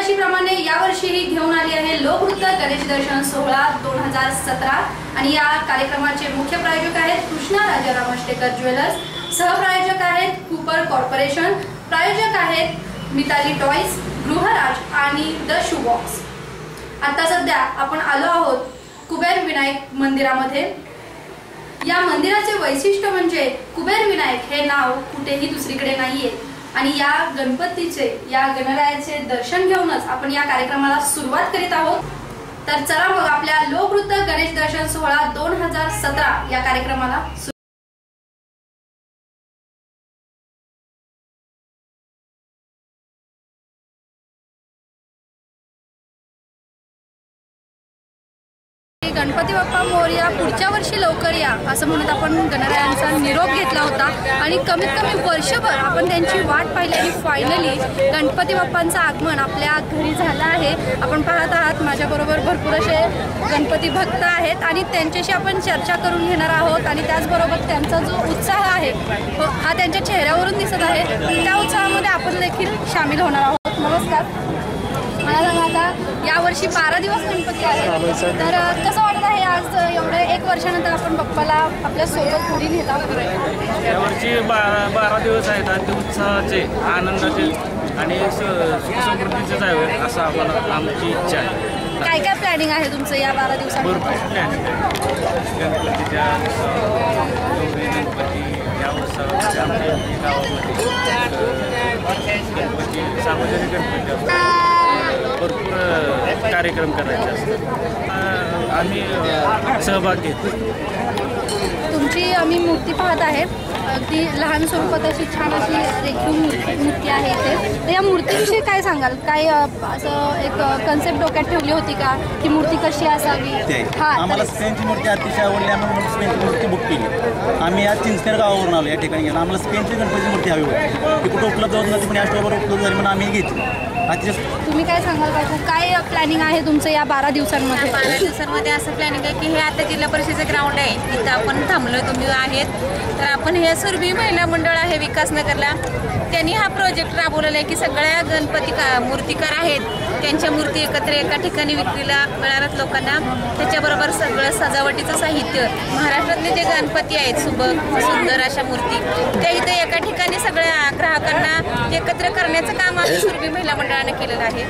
दरवर्षीप्रमाणे यावर्षीही घेऊन आली आहे लोकनृत्य गणेश दर्शन सोहळा 2017 आणि या कार्यक्रमाचे मुख्य प्रायोजक आहेत कृष्णा राजाराम अष्टेकर ज्वेलर्स, सहप्रायोजक आहेत कूपर कॉर्पोरेशन, प्रायोजक आहेत मिताली टॉयज, गृहराज आणि द शू बॉक्स। आता सध्या आपण आलो आहोत कुबेर विनायक मंदिरामध्ये। या मंदिराचे वैशिष्ट्य म्हणजे कुबेर विनायक हे नाव कुठेही दुसरीकडे नाहीये आणि या गणपतीचे या गणरायाचे दर्शन घेऊनच आपण या कार्यक्रमाला सुरुवात करीत आहोत। तर चला मग आपल्या लोकनृत्य गणेश दर्शन सोहळा 2017 या कार्यक्रमाला गणपती बाप्पा मोरया, पुढच्या वर्षी लवकर या असं म्हणत आपण गणरायांचा निरोप घेतला होता आणि कमीत कमी वर्षभर आपण त्यांची वाट पाहिली आणि फायनली गणपती बाप्पांचं आगमन आपल्या घरी झालं आहे। आपण पाहत आहात माझ्याबरोबर भरपूर असे गणपती भक्त आहेत आणि त्यांच्याशी आपण चर्चा करून घेणार आहोत आणि त्याचबरोबर त्यांचा जो उत्साह आहे हा त्यांच्या चेहऱ्यावरून दिसत आहे, त्या उत्साहामध्ये आपण देखील सामील होणार आहोत। नमस्कार, मला सांगा आता यावर्षी 12 दिवस गणपती आहे, तर कसं वाटत आहे आज एवढे 1 वर्षानंतर आपण बाप्पाला आपल्या सोबत पुढे नेत आहोत? यावर्षी 12 दिवस आहेत आणि ते उत्साहाचे, आनंदाचे आणि सुखसमृद्धीचेच आहे असं आमची इच्छा आहे। काय काय प्लॅनिंग आहे तुमचं या 12 दिवसांमध्ये? भरपूर प्लॅनिंग आहे गणपतीच्या गणपती या उत्सवामध्ये आमच्या गावामध्ये गणपती सार्वजनिक गणपती असतात, भरपूर कार्यक्रम करायचे असतात, आम्ही सहभाग घेतो। तुमची आम्ही मूर्ती पाहत आहे, अगदी लहान स्वरूपात अशी छान अशी रेखीव मूर्ती आहे इथे। तर या मूर्तीविषयी काय सांगाल? काय असं एक कन्सेप्ट डोक्यात ठेवली होती का की मूर्ती कशी असावी? आम्हाला स्पेनची मूर्ती अतिशय आवडली, आम्हाला स्पेनची मूर्ती बुक केली। आम्ही आज चिंचनेर गावावरून आलो, या ठिकाणी गेलो, आम्हाला स्पेनची गणपतीची मूर्ती हवी होती, ती कुठं उपलब्ध होत नव्हती पण या स्टोअरवर उपलब्ध झाली म्हणून आम्ही घेतली। तुम्ही काय सांगाल बाबू, काय प्लॅनिंग आहे तुमचं या 12 दिवसांमध्ये? 12 दिवसांमध्ये असं प्लॅनिंग आहे की हे आता जिल्हा परिषदेचं ग्राउंड आहे, तिथं आपण थांबलो तुम्ही आहेत, तर आपण हे सुरभी महिला मंडळ आहे विकासनगरला, त्यांनी हा प्रोजेक्ट राबवलेला आहे की सगळ्या गणपती मूर्तिकार आहेत त्यांच्या मूर्ती एकत्र एका ठिकाणी विक्रीला मिळणार लोकांना, त्याच्याबरोबर सगळं सजावटीचं साहित्य, महाराष्ट्रातले जे गणपती आहेत सुबक सुंदर अशा मूर्ती त्या इथे एका ठिकाणी सगळ्या ग्राहकांना एकत्र करण्याचं काम आम्ही सुरभी महिला मंडळाने केलेलं आहे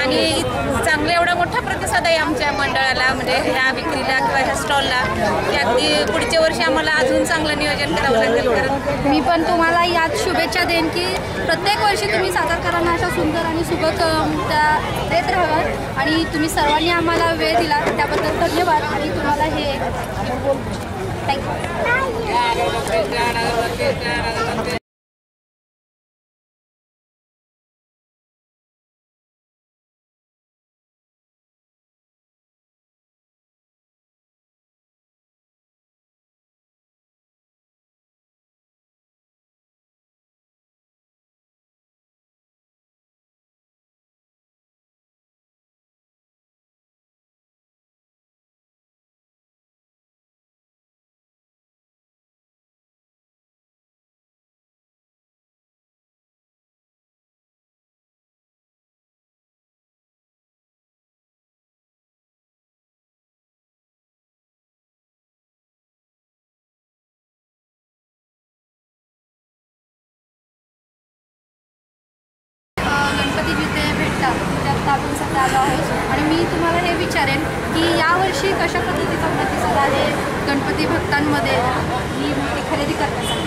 आणि चांगला एवढा मोठा प्रतिसाद आहे आमच्या मंडळाला, म्हणजे ह्या विक्रीला किंवा ह्या स्टॉलला, की अगदी पुढच्या वर्षी आम्हाला अजून चांगलं नियोजन करावं लागेल। कारण मी पण तुम्हाला यात शुभेच्छा देईन की प्रत्येक वर्षी तुम्ही सातारकरांना अशा सुंदर आणि सुबक त्या देत राहाल आणि तुम्ही सर्वांनी आम्हाला वेळ दिला त्याबद्दल धन्यवाद आणि तुम्हाला हे थँक्यू। गणपती जिथे भेटतात त्यात आपण सध्या आलो आहोत आणि मी तुम्हाला हे विचारेन की यावर्षी कशा पद्धतीचा प्रतिसाद आहे गणपती भक्तांमध्ये ही मूर्ती खरेदी करण्यासाठी?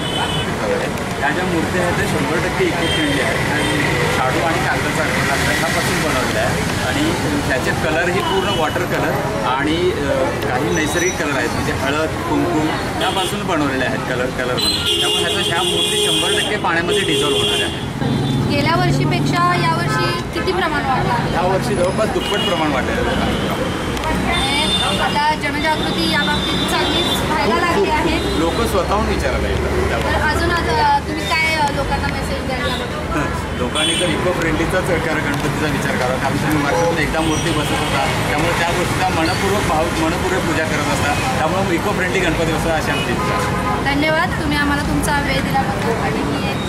त्या ज्या मूर्ती आहेत ते 100% इको फ्रेंडली आहेत आणि शाडू आणि कागदाचा रंगापासून बनवलेला आहे आणि त्याचे कलर हे पूर्ण वॉटर कलर आणि काही नैसर्गिक कलर आहेत, म्हणजे हळद कुंकुम त्यापासून बनवलेले आहेत कलर म्हणून, त्यामुळे ह्या मूर्ती 100% पाण्यामध्ये डिझॉल्व्ह होणार आहे। गेल्या वर्षीपेक्षा यावर्षी किती प्रमाण वाढलं? यावर्षी जवळपास दुप्पट प्रमाण वाढलेलं आहे। आता जनजागृती या बाबतीत चांगलीच व्हायला लागली आहे, लोक स्वतःहून विचारायला येतात। तर अजून तुम्ही काय लोकांना मेसेज द्यायला? लोकांनी तर इको फ्रेंडलीचाच गणपतीचा विचार करावा, कारण तुम्ही वर्षातून एकदा मूर्ती बसत होता, त्यामुळे त्या गोष्टीचा मनपूर्वक पूजा करत असता, त्यामुळे इको फ्रेंडली गणपती बसवा अशी आमची इच्छा। धन्यवाद, तुम्ही आम्हाला तुमचा वेळ दिल्याबद्दल आणि ही एक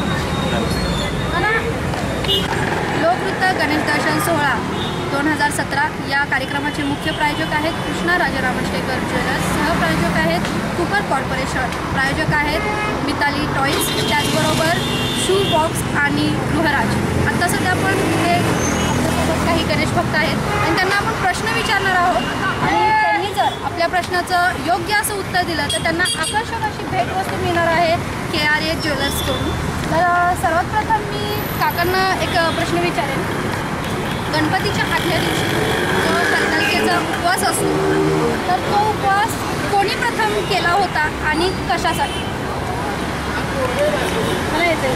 लोकनृत्य गणेश दर्शन सोहळा 2017 या कार्यक्रमाचे मुख्य प्रायोजक आहेत कृष्णा राजाराम अष्टेकर ज्वेलर्स, सहप्रायोजक आहेत कूपर कॉर्पोरेशन, प्रायोजक आहेत मिताली टॉईज, त्याचबरोबर शू बॉक्स आणि गृहराज. आता सध्या आपण इथे आपल्यासोबत काही गणेश भक्त आहेत आणि त्यांना आपण प्रश्न विचारणार आहोत आणि त्यांनी जर आपल्या प्रश्नाचं योग्य असं उत्तर दिलं तर त्यांना आकर्षक अशी भेटवस्तू मिळणार आहे KRA ज्वेलर्सकडून. तर सर्वात प्रथम मी काकांना एक प्रश्न विचारेन. गणपतीच्या आदल्या दिवशी जो हरतालिकेचा उपवास असतो तर तो उपवास कोणी प्रथम केला होता आणि कशासाठी? मला येते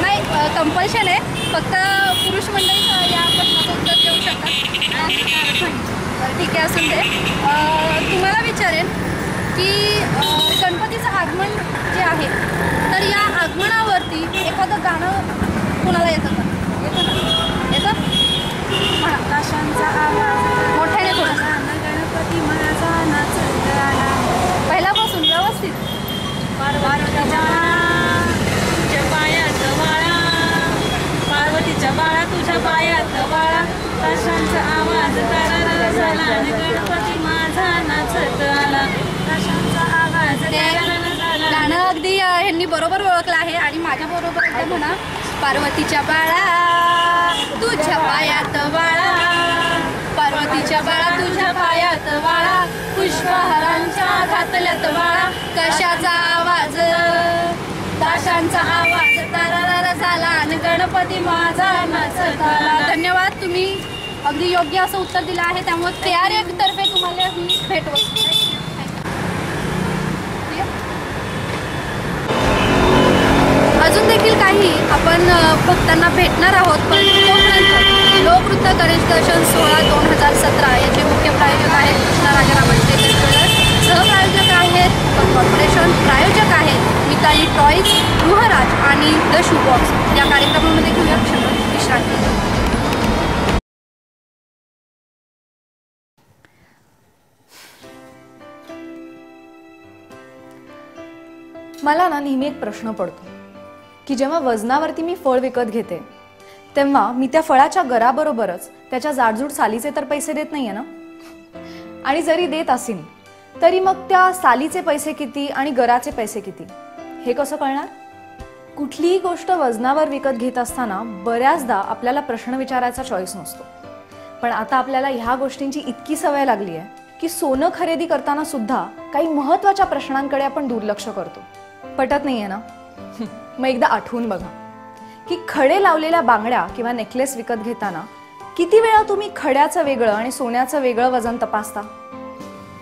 नाही, कंपल्शन आहे, फक्त पुरुष मंडळी या प्रश्नाचं उत्तर देऊ शकतात. ठीक आहे, असून दे. तुम्हाला विचारेन की गणपतीचं आगमन जे आहे तर या आगमनावरती एखादं गाणं कुणाला येतं का? येतं म्हणा. काशांचा आवाज मोठ्याने थोडासा. गणपती माझा नाचत आला. पहिल्यापासून व्यवस्थित. पार्वतीच्या बाळा, पार्वतीच्या बाळा तुझ्या पायात बाळा, काशांचा आवाज तारा झाला आणि गणपती माझा नाचत आला. काशांचा आवाज गाणं अगदी ह्यांनी बरोबर ओळखलं आहे आणि माझ्याबरोबर एकदा म्हणा. पार्वतीच्या बाळा तुझ्या पायात बाळा, पार्वतीच्या बाळा तुझ्या पायात बाळा, पुष्पहारांच्या घातल्यात बाळा, कशाचा आवाज ताशांचा आवाज तारा झाला आणि गणपती माझा नाचत आला. धन्यवाद, तुम्ही अगदी योग्य असं उत्तर दिलं आहे, त्यामुळे KRA तर्फे तुम्हाला ही भेटवस्तू. अजून देखील काही आपण भक्तांना भेटणार आहोत, पण तोपर्यंत लोकनृत्य गणेश दर्शन सोहळा 2017 याचे मुख्य प्रायोजक आहेत कृष्णा राजाराम अष्टेकर ज्वेलर्स, सहप्रायोजक आहेत कॉर्पोरेशन, प्रायोजक आहेत मिताली टॉईज, गृहराज आणि द शू बॉक्स. या कार्यक्रमामध्ये घेऊया क्षण विश्रांती. मला ना नेहमी एक प्रश्न पडतो की जेव्हा वजनावरती मी फळ विकत घेते तेव्हा मी त्या फळाच्या गराबरोबरच त्याच्या जाडजूड सालीचे तर पैसे देत नाहीये ना. आणि जरी देत असेल तरी मग त्या सालीचे पैसे किती आणि गराचे पैसे किती हे कसं कळणार? कुठलीही गोष्ट वजनावर विकत घेत असताना बऱ्याचदा आपल्याला प्रश्न विचारायचा चॉईस नसतो. पण आता आपल्याला ह्या गोष्टींची इतकी सवय लागली आहे की सोनं खरेदी करताना सुद्धा काही महत्त्वाच्या प्रश्नांकडे आपण दुर्लक्ष करतो. पटत नाहीये ना? मग एकदा आठवून बघा की खडे लावलेल्या बांगड्या किंवा नेकलेस विकत घेताना किती वेळा तुम्ही खड्याचं वेगळं आणि सोन्याचं वेगळं वजन तपासता?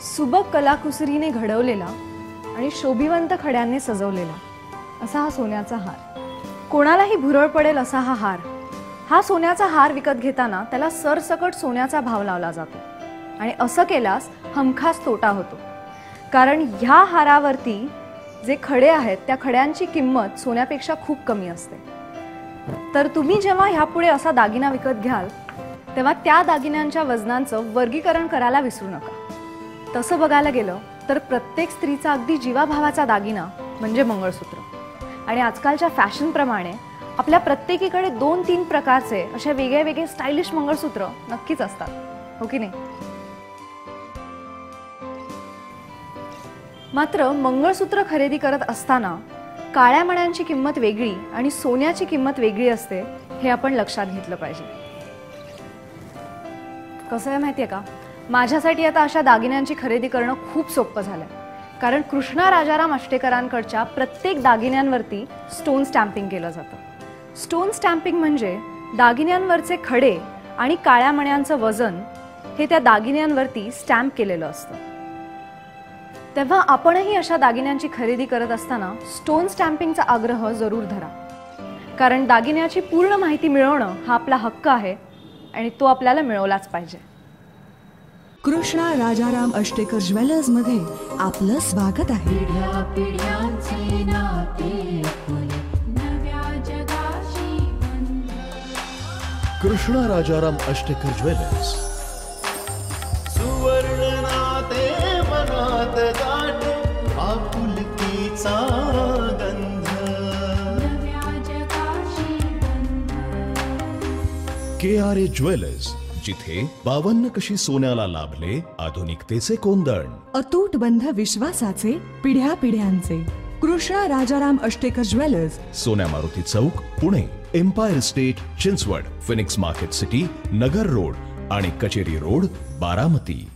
सुबक कलाकुसरीने घडवलेला आणि शोभिवंत खड्यांनी सजवलेला असा हा सोन्याचा हार, कोणालाही भुरळ पडेल असा हा हार. हा सोन्याचा हार विकत घेताना त्याला सरसकट सोन्याचा भाव लावला जातो आणि असं केल्यास हमखास तोटा होतो. कारण ह्या हारावरती जे खडे आहेत त्या खड्यांची किंमत सोन्यापेक्षा खूप कमी असते. तर तुम्ही जेव्हा ह्यापुढे असा दागिना विकत घ्याल तेव्हा त्या दागिन्यांच्या वजनांचं वर्गीकरण करायला विसरू नका. तसं बघायला गेलं तर प्रत्येक स्त्रीचा अगदी जीवाभावाचा दागिना म्हणजे मंगळसूत्र. आणि आजकालच्या फॅशनप्रमाणे आपल्या प्रत्येकीकडे 2-3 प्रकारचे असे वेगळे वेगळे स्टायलिश मंगळसूत्र नक्कीच असतात, हो की नाही? मात्र मंगळसूत्र खरेदी करत असताना काळ्या मण्यांची किंमत वेगळी आणि सोन्याची किंमत वेगळी असते हे आपण लक्षात घेतलं पाहिजे. कसं आहे माहितीये का, माझ्यासाठी आता अशा दागिन्यांची खरेदी करणं खूप सोपं झालंय. कारण कृष्णा राजाराम अष्टेकरांकडच्या प्रत्येक दागिन्यांवरती स्टोन स्टॅम्पिंग केलं जातं. स्टोन स्टॅम्पिंग म्हणजे दागिन्यांवरचे खडे आणि काळ्या मण्यांचं वजन हे त्या दागिन्यांवरती स्टॅम्प केलेलं असतं. तेव्हा आपणही अशा दागिन्यांची खरेदी करत असताना स्टोन स्टॅम्पिंगचा आग्रह जरूर धरा. कारण दागिन्याची पूर्ण माहिती मिळवणं हा आपला हक्क आहे आणि तो आपल्याला मिळवलाच पाहिजे. कृष्णा राजाराम अष्टेकर ज्वेलर्स मध्ये आपलं स्वागत आहे. कृष्णा राजाराम अष्टेकर ज्वेलर्स. सुवर्ण नाते मनात गाठे आपुलकीचा गंध. KRA ज्वेलर्स, जिथे 52 कशी सोन्याला लाभले आधुनिकतेचे कोंदण. अतूट बंध विश्वासाचे पिढ्या पिढ्यांचे. Krishna Rajaram Ashtekar jewellers, Sonya Maruti Chowk, Pune. Empire state, Chinchwad. Phoenix market city, Nagar road आणि कचेरी रोड, बारामती.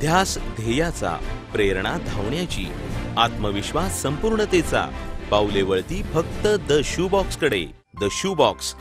ध्यास ध्येयाचा, प्रेरणा धावण्याची, आत्मविश्वास संपूर्णतेचा, पावले वळती फक्त द शू बॉक्स कडे. The shoe box.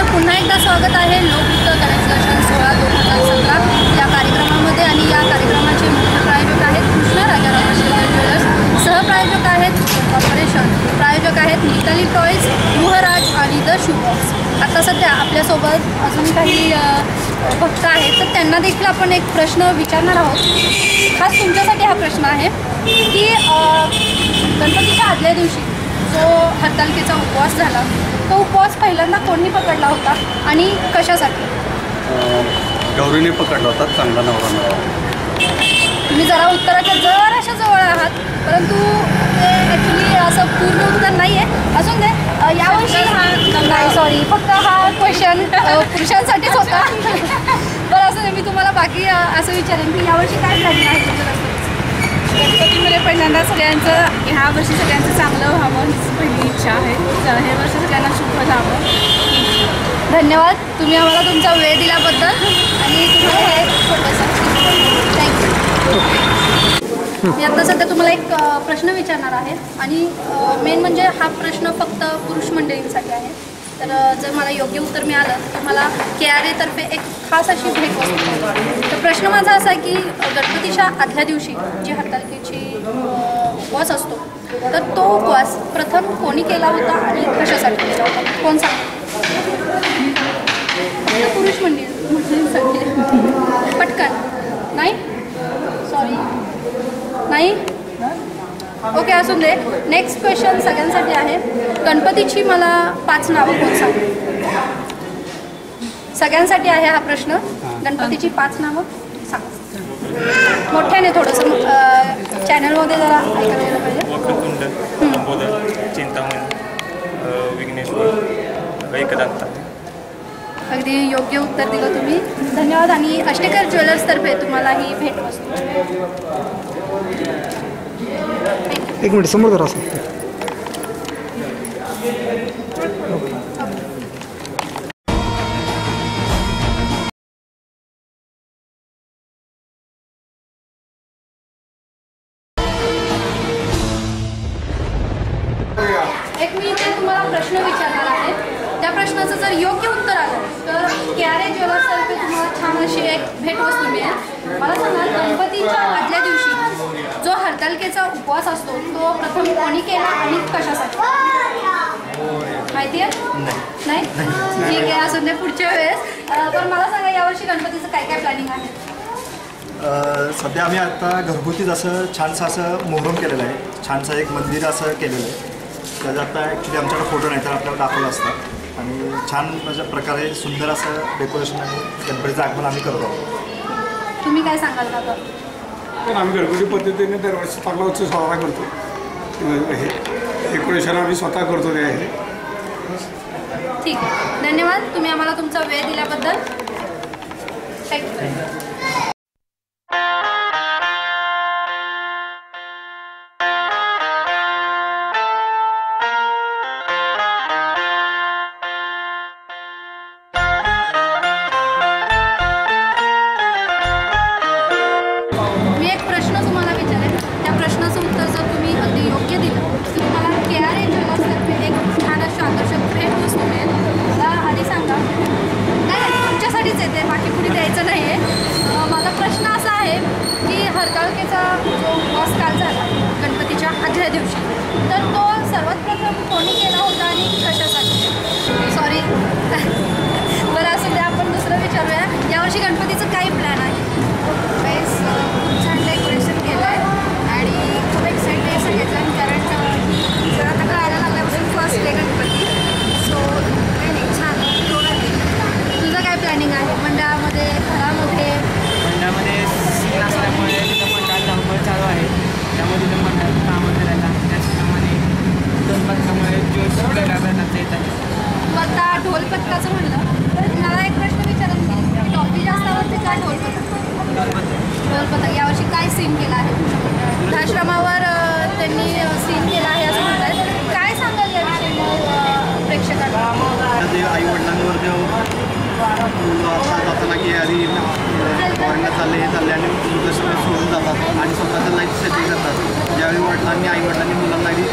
पुन्हा एकदा स्वागत आहे लोकनृत्य गणेश दर्शन सोहळा 2017 या कार्यक्रमामध्ये. आणि या कार्यक्रमाचे मुख्य प्रायोजक आहेत कृष्णा राजाराम अष्टेकर ज्वेलर्स, सहप्रायोजक आहेत कॉर्पोरेशन, प्रायोजक आहेत मिताली टॉयज, युवराज आणि द शू बॉक्स. आता सध्या आपल्यासोबत अजून काही भक्त आहेत, तर त्यांना देखील आपण एक प्रश्न विचारणार आहोत. खास तुमच्यासाठी हा प्रश्न आहे की गणपतीच्या आदल्या दिवशी जो हरतालिकेचा उपवास झाला, तो उपवास पहिल्यांदा कोणी पकडला होता आणि कशासाठी? गौरीने पकडला होता, चांगला नवरा मिळाला. तुम्ही जरा उत्तराच्या जराशा जवळ आहात, परंतु ते ॲक्च्युली असं पूर्ण उत्तर नाही आहे. असून दे, यावर्षी नाही, सॉरी, फक्त हा क्वेश्चन पुरुषांसाठीच होता. बरं, असं दे, मी तुम्हाला बाकी असं विचारेन की यावर्षी काय प्लॅनिंग आहे तुमचं? गणपतीमध्ये पहिल्यांदा ह्या वर्षी सगळ्यांचं चांगलं व्हावं हीच पहिली इच्छा आहे. हे वर्ष सगळ्यांना शुभ जावं. धन्यवाद, तुम्ही आम्हाला तुमचा वेळ दिल्याबद्दल आणि तुम्हाला हे छोटंसं थँक्यू. मी आता सध्या तुम्हाला एक प्रश्न विचारणार आहे आणि मेन म्हणजे हा प्रश्न फक्त पुरुष मंडळींसाठी आहे. तर जर मला योग्य उत्तर मिळालं तर मला KRA तर्फे एक खास अशी भेट वस्तू. तर प्रश्न माझा असा आहे की गणपतीच्या आदल्या दिवशी जी हरतालिकेची उपवास असतो, तर तो उपवास प्रथम कोणी केला होता आणि कशासाठी केला होता? कोण सांगतो? पुरुष मंडळींसाठी. पटकन. नाही, सॉरी, नाही. ओके, असून दे. नेक्स्ट क्वेश्चन सगळ्यांसाठी आहे. गणपतीची मला 5 नावं कोण सांग? सगळ्यांसाठी आहे हा प्रश्न. गणपतीची 5 नावं सांग. मोठ्याने थोडंसं चॅनलमध्ये जरा ऐकायला गेलं पाहिजे. वक्रतुंड, लंबोदर, चिंतामणी, विघ्नेश्वर, एकदंता. अगदी योग्य उत्तर दिलं तुम्ही. धन्यवाद. आणि अष्टेकर ज्वेलर्सतर्फे तुम्हाला ही भेटवस्तू. एक मिनिट समोर जरा असं. एक मी इथे तुम्हाला प्रश्न विचारणार आहे. त्या प्रश्नाचं जर योग्य उत्तर आलं तर KRA ज्वेलर्सतर्फे तुम्हाला छान अशी एक भेटवस्तू मिळेल. मला सांगा, गणपतीच्या आदल्या दिवशी जो हरतालिकेचा उपवास असतो तो प्रथम कोणी केला आणि कशासाठी माहिती आहे? नाही. ठीक आहे, असं नाही, पुढच्या वेळेस. पण मला सांगा, यावर्षी गणपतीचं काय काय प्लॅनिंग आहे? सध्या आम्ही आता घरगुतीच असं छानसं असं मोहरम केलेलं आहे. छानसं एक मंदिर असं केलेलं आहे. त्याचं आता ॲक्च्युली आमच्याकडे फोटो नाही तर आपल्याला दाखवलं असतं. आणि छान अशा प्रकारे सुंदर असं डेकोरेशन आणि गणपतीचं आगमन आम्ही करत आहोत. तुम्ही काय सांगाल का? पण आम्ही घरगुती पद्धतीने दरवर्षी चांगला उत्सव साजरा करतो. हे डेकोरेशन आम्ही स्वतः करतो. ते आहे. ठीक आहे, धन्यवाद. तुम्ही आम्हाला तुमचा वेळ दिल्याबद्दल. थँक्यू. मी एक प्रश्न तुम्हाला विचारेन. त्या प्रश्नाचं उत्तर जर तुम्ही अगदी योग्य दिलं तर तुम्हाला KRA ज्वेलर्सतर्फे एक छान अशी आकर्षक भेटवस्तू मिळेल. मला आधी सांगा. नाही, तुमच्यासाठीच येते, बाकी कुणी द्यायचं नाही आहे. माझा प्रश्न असा आहे की हरतालिकेचा जो उपवास काल झाला गणपतीच्या आदल्या दिवशी, तर तो सर्वात प्रथम कोणी केला होता आणि कशासाठी? सॉरी. बरं, असं द्या, आपण दुसरं विचारूया. यावर्षी गणपतीचं काही प्लॅन आहे? खूप छान डेकोरेशन केलं आहे आणि खूप एक्साइटेड आहे सगळेजण, कारण जर आता कळायला लागल्यापासून फर्स्ट डे गणपती. सो काही नाही, छान थोडं. तुझं काय प्लॅनिंग आहे मंडळामध्ये, घरामध्ये? मंडळामध्ये सीन असल्यामुळे तिथं मंडळात धावपळ चालू आहे. त्यामुळे तिथं मंडळात कामं करायला, त्याचप्रमाणे ढोलपथकामुळे जोश प्रकारचा येतात. तू आता ढोलपथकाचं म्हणलं तर मला एक प्रश्न विचारायला की टॉपी जास्त आवडते का ढोलपथक? ढोलपथक. यावर्षी काय सीन केला आहे तुमच्या मंडळात? वृद्धाश्रमावर त्यांनी सीन केला आहे असं म्हणतात. काय सांगाल याविषयी प्रेक्षकांना? आई वडिलांवर जाताना की आधी फॉरेनला चालले आणि वृद्धाश्रमात सोडून जातात आणि स्वतःचं लाईफ सेटिंग करतात. ज्यावेळी वडिलांनी आई वडिलांनी मुलांना आधी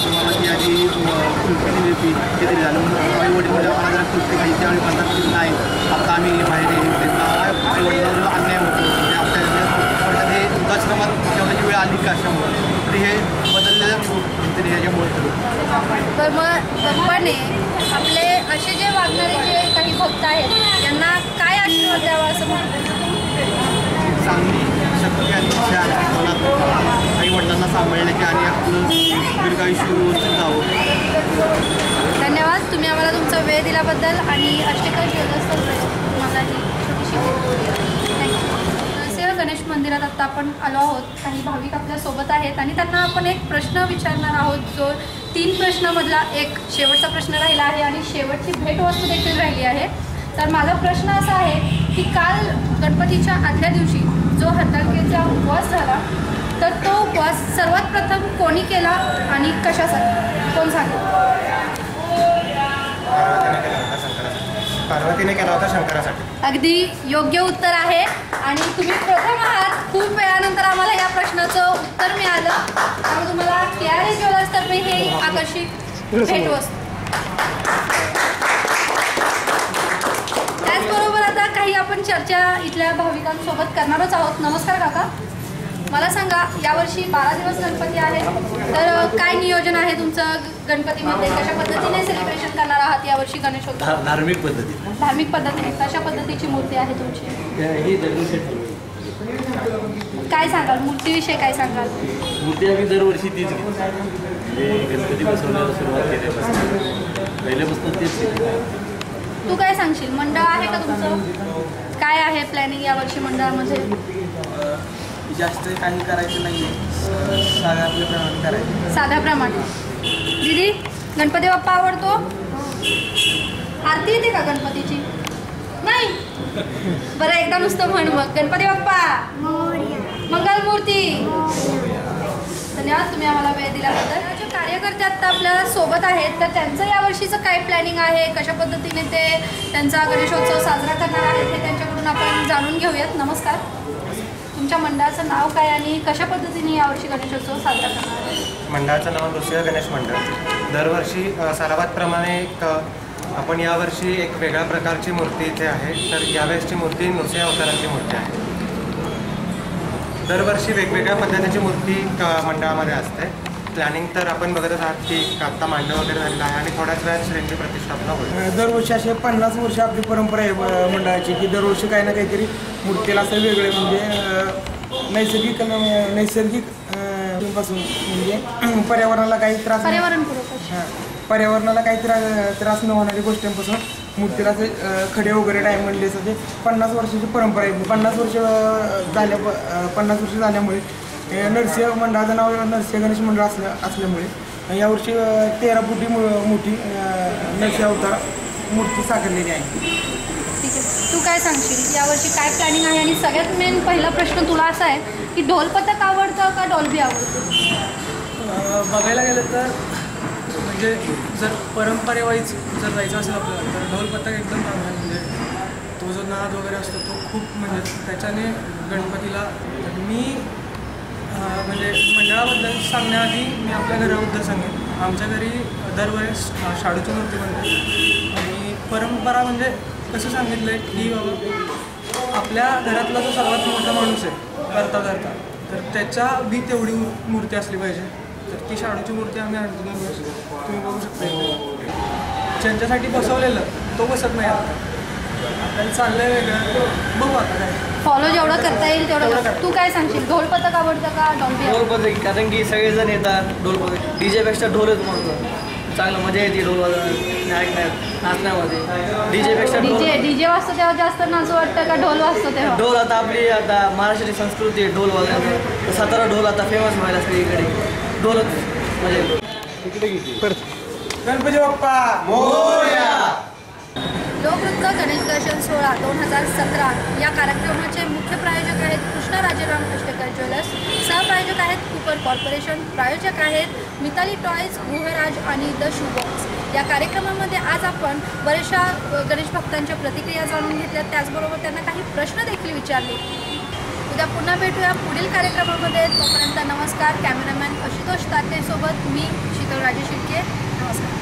तुम्हाला की आधी कुल्फी दिली होती ते दिली झालं म्हणून आई वडील म्हणजे मला जरा कुल्फी खायची त्यावेळी म्हणतात की नाही, आता आम्ही बाहेर आई वडिलांना अन्याय होतो. म्हणजे आपल्या हे वृद्धाश्रमात ठेवण्याची वेळ आली का अशामुळे, तरी हे बदललेलं तरी ह्याच्यामुळे. तर मग बाप्पाने आपले असे जे वागणारे जे काही भक्त आहेत त्यांना काय आशीर्वाद द्यावा असं म्हणतो? चांगली शक्ती आणि इच्छा मनात आई वडिलांना सांभाळण्याची आणि आपलं दीर्घायुष्य व्यवस्थित जावं. धन्यवाद. तुम्ही आम्हाला तुमचा वेळ दिल्याबद्दल आणि अष्टेकर ज्वेलर्सतर्फे तुम्हाला ही छोटीशी थँक्यू. सेवा गणेश मंदिरात आत्ता आपण आलो आहोत. काही भाविक आपल्यासोबत आहेत आणि त्यांना आपण एक प्रश्न विचारणार आहोत, जो 3 प्रश्नामधला एक शेवटचा प्रश्न राहिला आहे आणि शेवटची भेटवस्तू देखील राहिली आहे. तर माझा प्रश्न असा आहे की काल गणपतीच्या आदल्या दिवशी जो हरतालिकेचा उपवास झाला, तर तो उपवास सर्वात प्रथम कोणी केला आणि कशासाठी? कोण सांगेल? पार्वतीने केला होता शंकरासाठी. अगदी योग्य उत्तर आहे आणि तुम्ही प्रथम आहात. खूप वेळानंतर आम्हाला या प्रश्नाचं उत्तर मिळालं, त्यामुळे तुम्हाला KRA ज्वेलर्सतर्फे हे आकर्षित भेटवस्तू. त्याचबरोबर आता काही आपण चर्चा इथल्या भाविकांसोबत करणारच आहोत. नमस्कार काका, मला सांगा, यावर्षी 12 दिवस गणपती आहेत, तर काय नियोजन आहे तुमचं गणपतीमध्ये? कशा पद्धतीने सेलिब्रेशन करणार आहात यावर्षी गणेशोत्सव? धार्मिक पद्धती. धार्मिक पद्धतीने. कशा पद्धतीची मूर्ती आहे तुमची? काय सांगाल मूर्तीविषयी? काय सांगाल? मूर्ती आम्ही दरवर्षी तीच घेतो. गणपती बसवण्याला सुरुवात केल्यापासून पहिल्यापासून तेच. तू काय सांगशील? मंडळ आहे का तुमचं? काय आहे प्लॅनिंग यावर्षी मंडळामध्ये? जास्त काही करायचं नाही आहे, साध्या आपल्याप्रमाणे करायचं. साध्याप्रमाणे. दीदी, गणपती बाप्पा आवडतो? आरती येते का गणपतीची? नाही. बरं एकदा नुसतं म्हण मग, गणपती बाप्पा मंगलमूर्ती. धन्यवाद तुम्ही आम्हाला वेळ दिल्याबद्दल. जे कार्यकर्ते आता आपल्या सोबत आहेत तर त्यांचं यावर्षीचं काय प्लॅनिंग आहे, कशा पद्धतीने ते त्यांचा गणेशोत्सव साजरा करणार आहेत हे त्यांच्याकडून आपण जाणून घेऊयात. नमस्कार, तुमच्या मंडळाचं नाव काय आणि कशा पद्धतीने यावर्षी गणेशोत्सव साजरा करणार आहे? मंडळाचं नाव नृसिंह गणेश मंडळ. दरवर्षी सालाबादप्रमाणे आपण यावर्षी एक वेगळ्या प्रकारची मूर्ती इथे आहे. तर यावेळेसची मूर्ती नृसिंह अवताराची मूर्ती आहे. दरवर्षी वेगवेगळ्या पद्धतीची मूर्ती मंडळामध्ये असते. प्लॅनिंग तर आपण बघतच आहात की आत्ता मांडव वगैरे झालेला आहे आणि थोड्याच वेळात श्रींची प्रतिष्ठापना होईल. दरवर्षी असे 50 वर्ष आपली परंपरा आहे मंडळाची की दरवर्षी काही ना काहीतरी मूर्तीला असं वेगळे म्हणजे नैसर्गिक पासून म्हणजे पर्यावरणाला काही त्रास पर्यावरणाला काही त्रास न होणाऱ्या गोष्टींपासून मूर्तीला जे खडे वगैरे डायमंड लेस असे 50 वर्षाची परंपरा आहे. 50 वर्ष झाल्यामुळे नरसिंह मंडळाचं नाव नरसिंह गणेश मंडळ असल्यामुळे यावर्षी 13 फुटी मोठी नरसिंह अवतार मूर्ती साकारलेली आहे. ठीक आहे, तू काय सांगशील यावर्षी काय प्लॅनिंग आहे? आणि सगळ्यात मेन पहिला प्रश्न तुला असा आहे की ढोल पथक आवडतं का डॉल्बी आवडतं? बघायला गेलं तर म्हणजे जर परंपरेवाईज जर जायचं असेल आपल्याला तर ढोल पथक एकदम चांगला आहे. म्हणजे तो जो नाद वगैरे असतो तो खूप म्हणजे त्याच्याने गणपतीला मी म्हणजे मंडळाबद्दल सांगण्याआधी मी आपल्या घराबद्दल सांगेन. आमच्या घरी दरवेळेस शाडूची मूर्ती बनते आणि परंपरा म्हणजे कसं सांगितलं आहे की बाबा आपल्या घरातला जो सर्वात मोठा माणूस आहे करता तर त्याच्या बी तेवढी मूर्ती असली पाहिजे. तर ती शाडूची मूर्ती आम्ही आणतो. तुम्ही बघू शकता ज्यांच्यासाठी बसवलेलं तो बसत नाही. आपल्याला चाललंय वेगळं, बघू आता काय फॉलो जेवढं करता येईल तेवढं. तू काय सांगशील, ढोल पथक आवडतं का डॉल्बी? ढोल पथक, कारण की सगळेजण येतात ढोल पथक. डीजेपेक्षा ढोलच म्हणतो चांगलं मजा येते ढोल ऐकण्यात नाचण्यामध्ये. डीजेपेक्षा डीजे वाजतो तेव्हा जास्त नाचू वाटतं का ढोल वाजतो तेव्हा? ढोल आता आपली आता महाराष्ट्राची संस्कृती आहे ढोल वाजवण्याची. सातारा ढोल आता फेमस व्हायला सगळीकडे ढोलच मजा येतो. गणपती बाप्पा मोरया. लोकनृत्य गणेश दर्शन सोहळा 2017 या कार्यक्रमाचे मुख्य प्रायोजक आहेत कृष्णा राजाराम अष्टेकर ज्वेलर्स. सहप्रायोजक आहेत कूपर कॉर्पोरेशन. प्रायोजक आहेत मिताली टॉयज, गुहराज आणि द शू बॉक्स. या कार्यक्रमामध्ये आज आपण बऱ्याचशा गणेश भक्तांच्या प्रतिक्रिया जाणून घेतल्या, त्याचबरोबर त्यांना काही प्रश्न देखील विचारले. उद्या पुन्हा भेटूया पुढील कार्यक्रमामध्ये. तोपर्यंत नमस्कार. कॅमेरामॅन आशुतोष तातेसोबत मी शीतल राजे शिर्के. नमस्कार.